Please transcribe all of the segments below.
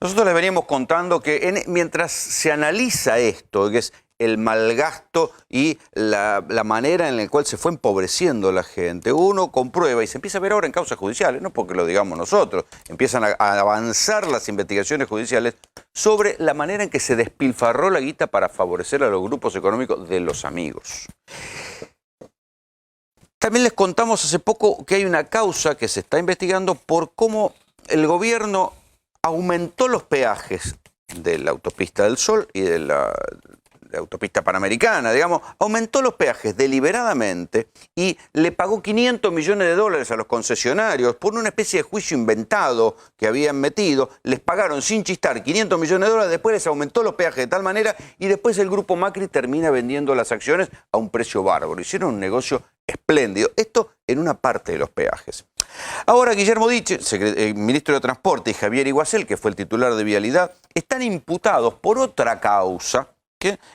Nosotros les veníamos contando que mientras se analiza esto, que es el malgasto y la manera en la cual se fue empobreciendo la gente, uno comprueba y se empieza a ver ahora en causas judiciales, no porque lo digamos nosotros, empiezan a avanzar las investigaciones judiciales sobre la manera en que se despilfarró la guita para favorecer a los grupos económicos de los amigos. También les contamos hace poco que hay una causa que se está investigando por cómo el gobierno aumentó los peajes de la autopista del Sol y de la autopista panamericana, digamos, aumentó los peajes deliberadamente y le pagó 500 millones de dólares a los concesionarios por una especie de juicio inventado que habían metido. Les pagaron sin chistar 500 millones de dólares, después les aumentó los peajes de tal manera y después el grupo Macri termina vendiendo las acciones a un precio bárbaro. Hicieron un negocio espléndido. Esto en una parte de los peajes. Ahora Guillermo Ditch, ministro de Transporte, y Javier Iguacel, que fue el titular de Vialidad, están imputados por otra causa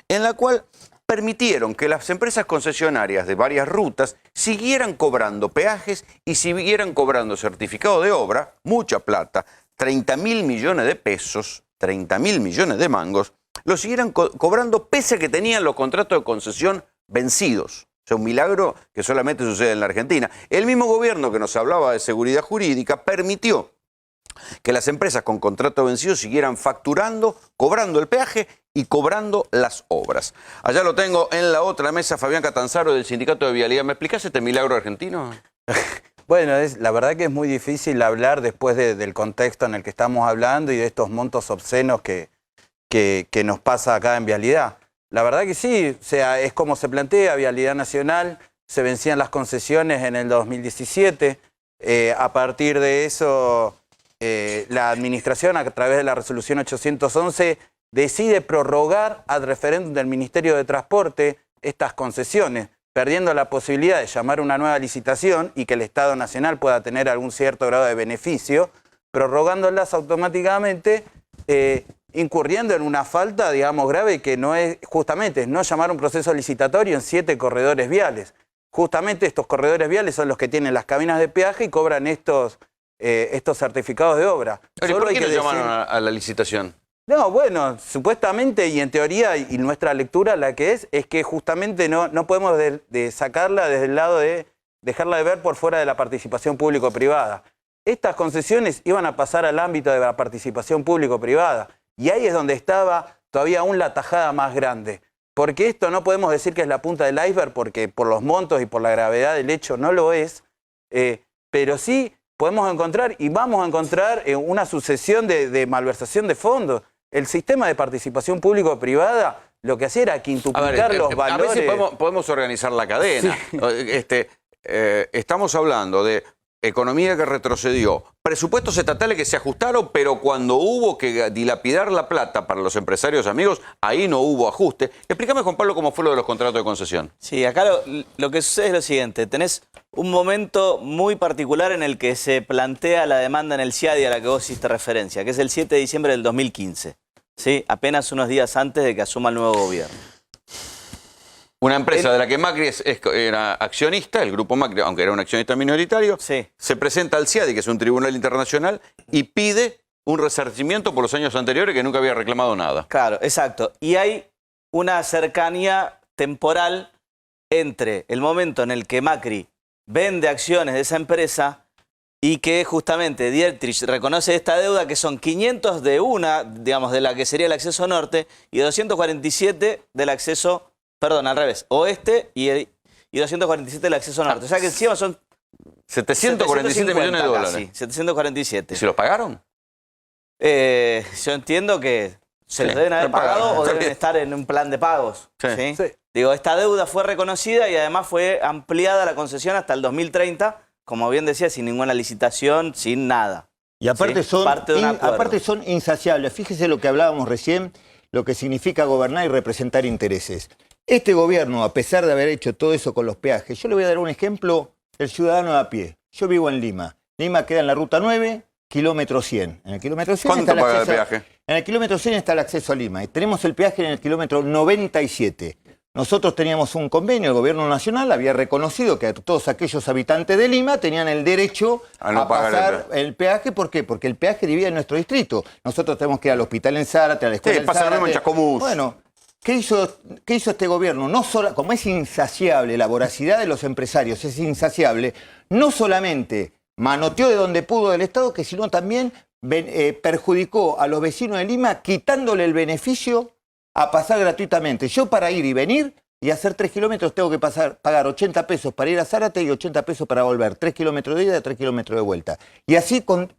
en la cual permitieron que las empresas concesionarias de varias rutas siguieran cobrando peajes y siguieran cobrando certificado de obra, mucha plata, 30.000 millones de pesos, 30.000 millones de mangos, lo siguieran cobrando pese a que tenían los contratos de concesión vencidos. O sea, un milagro que solamente sucede en la Argentina. El mismo gobierno que nos hablaba de seguridad jurídica permitió que las empresas con contrato vencido siguieran facturando, cobrando el peaje y cobrando las obras. Allá lo tengo en la otra mesa, Fabián Catanzaro del Sindicato de Vialidad. ¿Me explicás este milagro argentino? Bueno, la verdad que es muy difícil hablar después del contexto en el que estamos hablando y de estos montos obscenos que nos pasa acá en Vialidad. La verdad que sí, o sea, es como se plantea, Vialidad Nacional, se vencían las concesiones en el 2017, a partir de eso la administración a través de la resolución 811 decide prorrogar al referéndum del Ministerio de Transporte estas concesiones, perdiendo la posibilidad de llamar una nueva licitación y que el Estado Nacional pueda tener algún cierto grado de beneficio, prorrogándolas automáticamente, incurriendo en una falta, digamos, grave que no es, justamente, no llamar un proceso licitatorio en 7 corredores viales. Justamente estos corredores viales son los que tienen las cabinas de peaje y cobran estos certificados de obra. Pero ¿por qué no llamaron a la licitación? No, bueno, supuestamente y en teoría y nuestra lectura la que es que justamente no podemos sacarla desde el lado de dejarla de ver por fuera de la participación público-privada. Estas concesiones iban a pasar al ámbito de la participación público-privada y ahí es donde estaba todavía aún la tajada más grande. Porque esto no podemos decir que es la punta del iceberg porque por los montos y por la gravedad del hecho no lo es, pero sí podemos encontrar y vamos a encontrar una sucesión de malversación de fondos. El sistema de participación público-privada lo que hacía era quintuplicar los valores. A ver si podemos organizar la cadena. Sí. Estamos hablando de economía que retrocedió, presupuestos estatales que se ajustaron, pero cuando hubo que dilapidar la plata para los empresarios amigos, ahí no hubo ajuste. Explícame, Juan Pablo, cómo fue lo de los contratos de concesión. Sí, acá lo que sucede es lo siguiente. Tenés un momento muy particular en el que se plantea la demanda en el CIADI a la que vos hiciste referencia, que es el 7 de diciembre del 2015, ¿sí? Apenas unos días antes de que asuma el nuevo gobierno. Una empresa de la que Macri era accionista, el grupo Macri, aunque era un accionista minoritario, sí, se presenta al CIADI, que es un tribunal internacional, y pide un resarcimiento por los años anteriores que nunca había reclamado nada. Claro, exacto. Y hay una cercanía temporal entre el momento en el que Macri vende acciones de esa empresa y que justamente Dietrich reconoce esta deuda, que son 500 de una, digamos, de la que sería el acceso norte, y 247 del acceso, perdón, al revés, oeste y 247 del acceso norte. O sea que encima son 747 millones de dólares. Sí, 747. ¿Y se los pagaron? Yo entiendo que se los deben haber pagado o deben estar en un plan de pagos. Sí. ¿Sí? Sí. Digo, esta deuda fue reconocida y además fue ampliada la concesión hasta el 2030, como bien decía, sin ninguna licitación, sin nada. Y aparte, ¿sí? aparte son insaciables. Fíjese lo que hablábamos recién, lo que significa gobernar y representar intereses. Este gobierno, a pesar de haber hecho todo eso con los peajes, yo le voy a dar un ejemplo, el ciudadano de a pie. Yo vivo en Lima. Lima queda en la ruta 9, kilómetro 100. En el kilómetro 100 ¿Cuánto está el paga acceso el peaje? En el kilómetro 100 está el acceso a Lima. Y tenemos el peaje en el kilómetro 97. nosotros teníamos un convenio, el gobierno nacional había reconocido que todos aquellos habitantes de Lima tenían el derecho A no pagar pasar el peaje. ¿Por qué? Porque el peaje divide en nuestro distrito. Nosotros tenemos que ir al hospital en Zárate, a la escuela Sí, en pasa lo Zárate. mismo en Chascomús. Bueno, ¿qué hizo este gobierno? No solo, como es insaciable, la voracidad de los empresarios es insaciable, no solamente manoteó de donde pudo del Estado, que sino también perjudicó a los vecinos de Lima quitándole el beneficio a pasar gratuitamente. Yo para ir y venir y hacer 3 kilómetros tengo que pagar 80 pesos para ir a Zárate y 80 pesos para volver. 3 kilómetros de ida y 3 kilómetros de vuelta. Y así con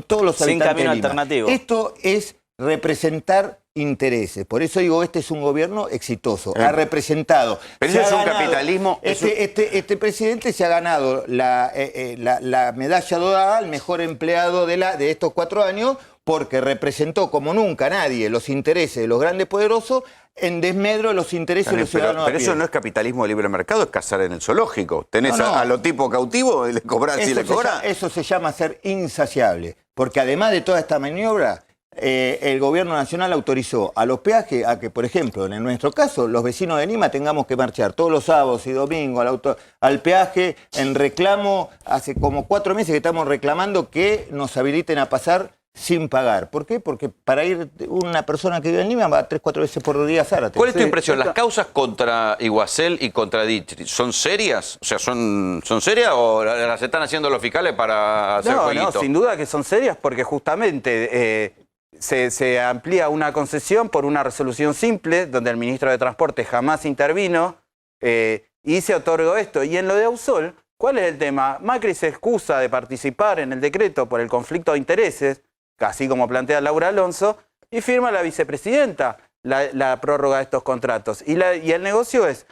todos los Sin habitantes camino de Lima. alternativo. Esto es representar intereses. Por eso digo, este es un gobierno exitoso. Ha representado. Pero se eso ha es un ganado- capitalismo, Este presidente se ha ganado la medalla dorada al mejor empleado de estos 4 años porque representó como nunca nadie los intereses de los grandes poderosos en desmedro de los intereses de los ciudadanos. Pero a pie. eso no es capitalismo de libre mercado, es cazar en el zoológico. Tenés No, no. a los tipos cautivos y le cobras si le cobras. Eso se llama ser insaciable, porque además de toda esta maniobra, el gobierno nacional autorizó a los peajes a que, por ejemplo, en nuestro caso, los vecinos de Lima tengamos que marchar todos los sábados y domingos al peaje en reclamo. Hace como 4 meses que estamos reclamando que nos habiliten a pasar sin pagar. ¿Por qué? Porque para ir una persona que vive en Lima va 3 o 4 veces por día a Zárate. ¿Cuál es tu impresión? ¿Las causas contra Iguacel y contra Dietrich son serias? O sea, ¿son serias o las están haciendo los fiscales para hacer No, jueguito? sin duda que son serias porque justamente se amplía una concesión por una resolución simple donde el ministro de Transporte jamás intervino y se otorgó esto. Y en lo de Ausol, ¿cuál es el tema? Macri se excusa de participar en el decreto por el conflicto de intereses, así como plantea Laura Alonso, y firma la vicepresidenta la prórroga de estos contratos. Y el negocio es,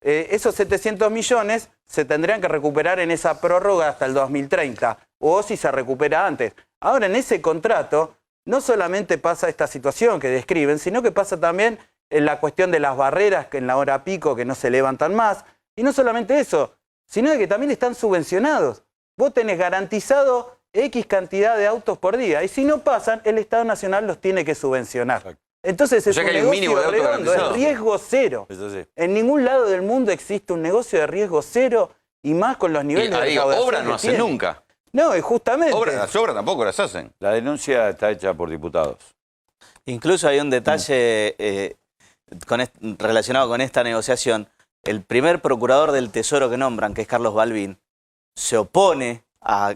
esos 700 millones se tendrían que recuperar en esa prórroga hasta el 2030, o si se recupera antes. Ahora, en ese contrato, no solamente pasa esta situación que describen, sino que pasa también en la cuestión de las barreras que en la hora pico que no se levantan más, y no solamente eso, sino de que también están subvencionados. Vos tenés garantizado X cantidad de autos por día, y si no pasan, el Estado Nacional los tiene que subvencionar. Entonces O es sea un que hay un negocio mínimo de autos redondo, es garantizados. riesgo cero. Eso sí. En ningún lado del mundo existe un negocio de riesgo cero, y más con los Y niveles de ahí, recaudación obras no que hacen tiene. nunca. No, y justamente. Las obras tampoco las hacen. La denuncia está hecha por diputados. Incluso hay un detalle relacionado con esta negociación. El primer procurador del Tesoro que nombran, que es Carlos Balbín, se opone a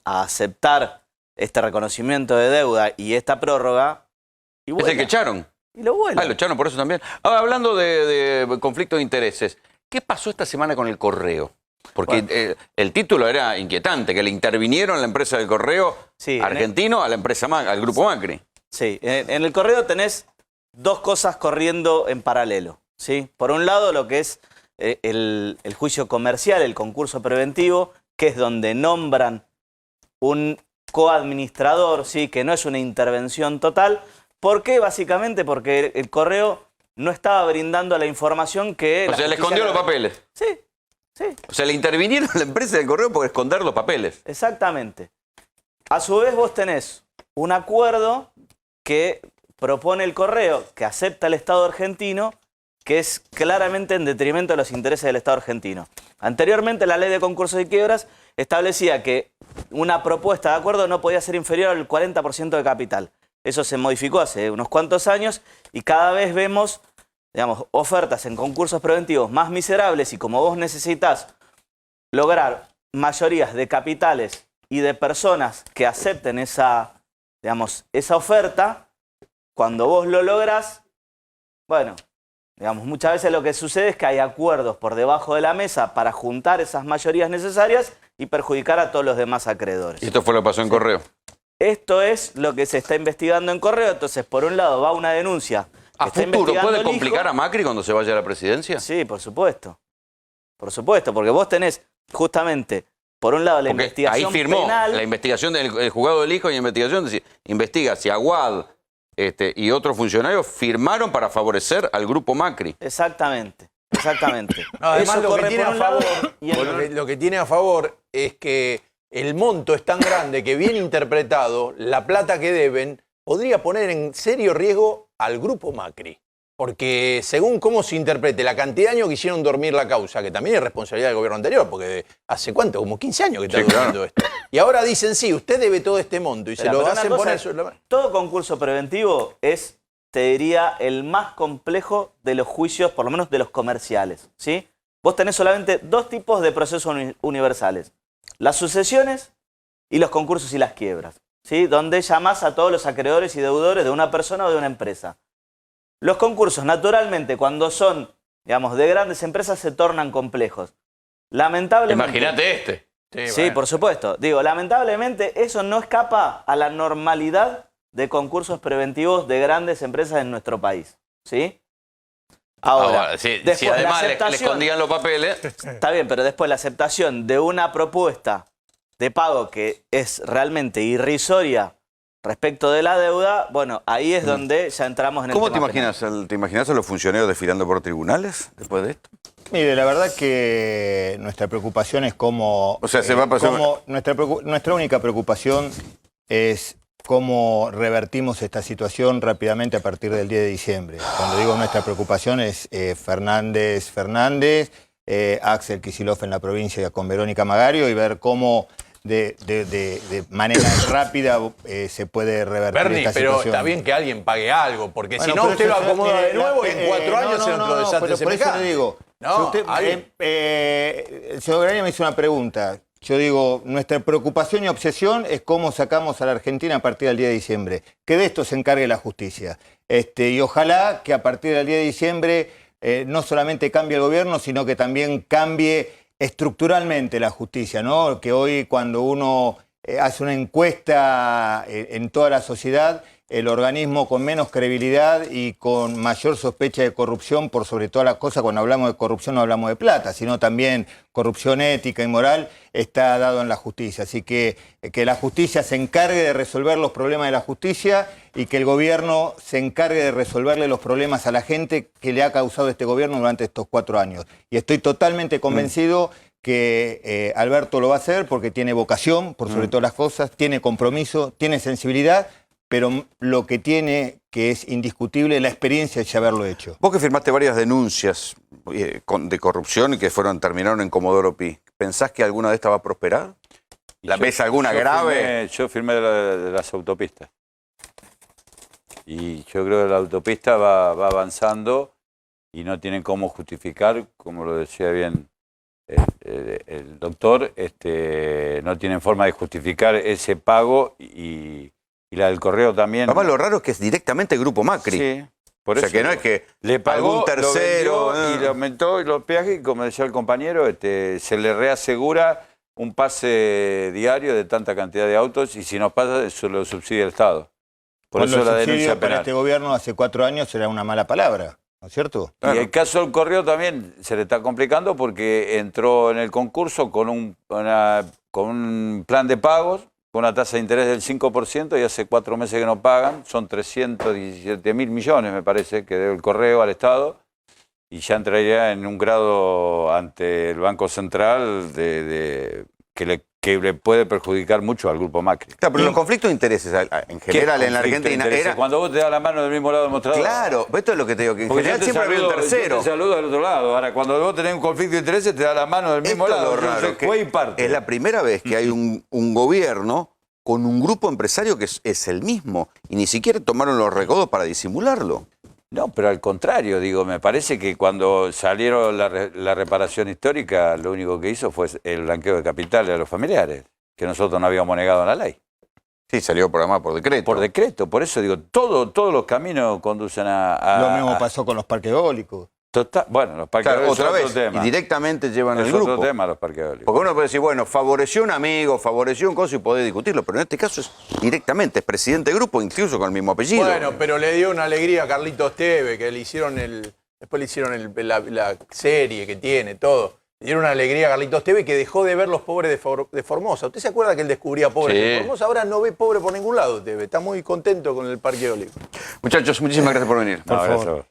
aceptar este reconocimiento de deuda y esta prórroga. Y Es el que echaron. Y lo vuela. Ah, lo echaron por eso también. Ahora, hablando de conflicto de intereses, ¿qué pasó esta semana con el correo? Porque el título era inquietante, que le intervinieron la empresa del correo Sí, argentino a la empresa al grupo Macri. Sí, en el correo tenés 2 cosas corriendo en paralelo, ¿sí? Por un lado, lo que es el juicio comercial, el concurso preventivo, que es donde nombran un coadministrador, ¿sí? Que no es una intervención total. ¿Por qué? Básicamente porque el correo no estaba brindando la información que... O sea, le escondió los papeles. Sí, sí. O sea, le intervinieron a la empresa del correo por esconder los papeles. Exactamente. A su vez vos tenés un acuerdo que propone el correo, que acepta el Estado argentino, que es claramente en detrimento de los intereses del Estado argentino. Anteriormente la ley de concursos y quiebras establecía que una propuesta de acuerdo no podía ser inferior al 40% de capital. Eso se modificó hace unos cuantos años y cada vez vemos, digamos, ofertas en concursos preventivos más miserables y como vos necesitas lograr mayorías de capitales y de personas que acepten esa oferta, cuando vos lo lográs, bueno, digamos, muchas veces lo que sucede es que hay acuerdos por debajo de la mesa para juntar esas mayorías necesarias y perjudicar a todos los demás acreedores. Y esto fue lo que pasó en correo. Esto es lo que se está investigando en correo. Entonces, por un lado, va una denuncia. ¿A que está futuro investigando puede el hijo. complicar a Macri cuando se vaya a la presidencia? Sí, por supuesto. Por supuesto, porque vos tenés justamente, por un lado, la Porque investigación ahí firmó penal. la investigación del juzgado del hijo y la investigación investiga si Aguad y otros funcionarios firmaron para favorecer al grupo Macri. Exactamente, exactamente. No, además Eso lo que corre tiene por a un lado favor, y el- lo que tiene a favor es que el monto es tan grande que bien interpretado, la plata que deben podría poner en serio riesgo al grupo Macri. Porque según cómo se interprete la cantidad de años que hicieron dormir la causa, que también es responsabilidad del gobierno anterior, porque hace cuánto, como 15 años que está durmiendo esto. Y ahora dicen, sí, usted debe todo este monto y se lo hacen poner eso. Todo concurso preventivo es, te diría, el más complejo de los juicios, por lo menos de los comerciales, ¿sí? Vos tenés solamente dos tipos de procesos universales: las sucesiones y los concursos y las quiebras, ¿sí? Donde llamás a todos los acreedores y deudores de una persona o de una empresa. Los concursos, naturalmente, cuando son, digamos, de grandes empresas, se tornan complejos. Lamentablemente... Imagínate este. Sí, bueno, por supuesto. Digo, lamentablemente eso no escapa a la normalidad de concursos preventivos de grandes empresas en nuestro país, ¿sí? Ahora, si después, además le escondían los papeles... Está bien, pero después la aceptación de una propuesta de pago que es realmente irrisoria respecto de la deuda, bueno, ahí es donde ya entramos en el ¿Cómo tema te imaginas? ¿Te imaginas a los funcionarios desfilando por tribunales después de esto? Mire, la verdad que nuestra preocupación es cómo... O sea, se va a pasar... Nuestra única preocupación es cómo revertimos esta situación rápidamente a partir del 10 de diciembre. Cuando digo nuestra preocupación es Fernández, Axel Kicillof en la provincia con Verónica Magario, y ver cómo de manera rápida se puede revertir Bernie, esta pero situación. está bien que alguien pague algo, porque Bueno, si no pero usted lo eso, acomoda de nuevo y en 4 años se lo desastre pero por eso le digo, No, si usted, el señor Graña me hizo una pregunta. Yo digo, nuestra preocupación y obsesión es cómo sacamos a la Argentina a partir del 10 de diciembre. Que de esto se encargue la justicia. Y ojalá que a partir del 10 de diciembre no solamente cambie el gobierno, sino que también cambie estructuralmente la justicia, ¿no? Que hoy cuando uno hace una encuesta en toda la sociedad, el organismo con menos credibilidad y con mayor sospecha de corrupción, por sobre todas las cosas, cuando hablamos de corrupción no hablamos de plata, sino también corrupción ética y moral, está dado en la justicia. Así que la justicia se encargue de resolver los problemas de la justicia y que el gobierno se encargue de resolverle los problemas a la gente que le ha causado este gobierno durante estos 4 años. Y estoy totalmente convencido que Alberto lo va a hacer porque tiene vocación, por sobre todas las cosas, tiene compromiso, tiene sensibilidad, pero lo que tiene, que es indiscutible, la experiencia de haberlo hecho. Vos que firmaste varias denuncias de corrupción y que terminaron en Comodoro Pi, ¿pensás que alguna de estas va a prosperar? ¿Ves alguna grave? Yo firmé de las autopistas. Y yo creo que la autopista va avanzando y no tienen cómo justificar, como lo decía bien el doctor, no tienen forma de justificar ese pago y la del correo también. Además, lo raro es que es directamente el Grupo Macri. Sí, por o sea, eso que no es que le pagó, algún tercero... lo vendió y le aumentó los peajes, y como decía el compañero, se le reasegura un pase diario de tanta cantidad de autos, y si no pasa, eso lo subsidia el Estado. Por eso la denuncia para penal. este gobierno hace 4 años era una mala palabra, ¿no es cierto? Claro. Y el caso del correo también se le está complicando porque entró en el concurso con un plan de pagos, con una tasa de interés del 5%, y hace 4 meses que no pagan. Son 317.000 millones, me parece, que debe el correo al Estado, y ya entraría en un grado ante el Banco Central que le puede perjudicar mucho al Grupo Macri. Claro, pero los conflictos de intereses en general en la Argentina era... Cuando vos te das la mano del mismo lado del mostrador. Claro, esto es lo que te digo, que en Porque general siempre hay un tercero. Yo te saludo del otro lado. Ahora, cuando vos tenés un conflicto de intereses, te da la mano del mismo Esto es lado. lo raro, Entonces, juez y parte. es la primera vez que hay un gobierno con un grupo empresario que es el mismo, y ni siquiera tomaron los recodos para disimularlo. No, pero al contrario, digo, me parece que cuando salieron la reparación histórica, lo único que hizo fue el blanqueo de capitales a los familiares, que nosotros no habíamos negado en la ley. Sí, salió programado por decreto. Por decreto, por eso digo, todos los caminos conducen a... Lo mismo pasó con los parques eólicos. Bueno, los parques Claro, eólicos otra son vez, otro tema. y directamente llevan Es el grupo. otro tema los parques eólicos. Porque uno puede decir, bueno, favoreció un amigo, favoreció un coso y poder discutirlo, pero en este caso es directamente, es presidente de grupo, incluso con el mismo apellido. Bueno, pero le dio una alegría a Carlitos Teve, que le hicieron después le hicieron la serie que tiene, todo. Le dieron una alegría a Carlitos Teve, que dejó de ver los pobres de Formosa. ¿Usted se acuerda que él descubría pobres de Formosa? Ahora no ve pobre por ningún lado, Teve. Está muy contento con el parque eólico. Muchachos, muchísimas gracias por venir. No, gracias a vos.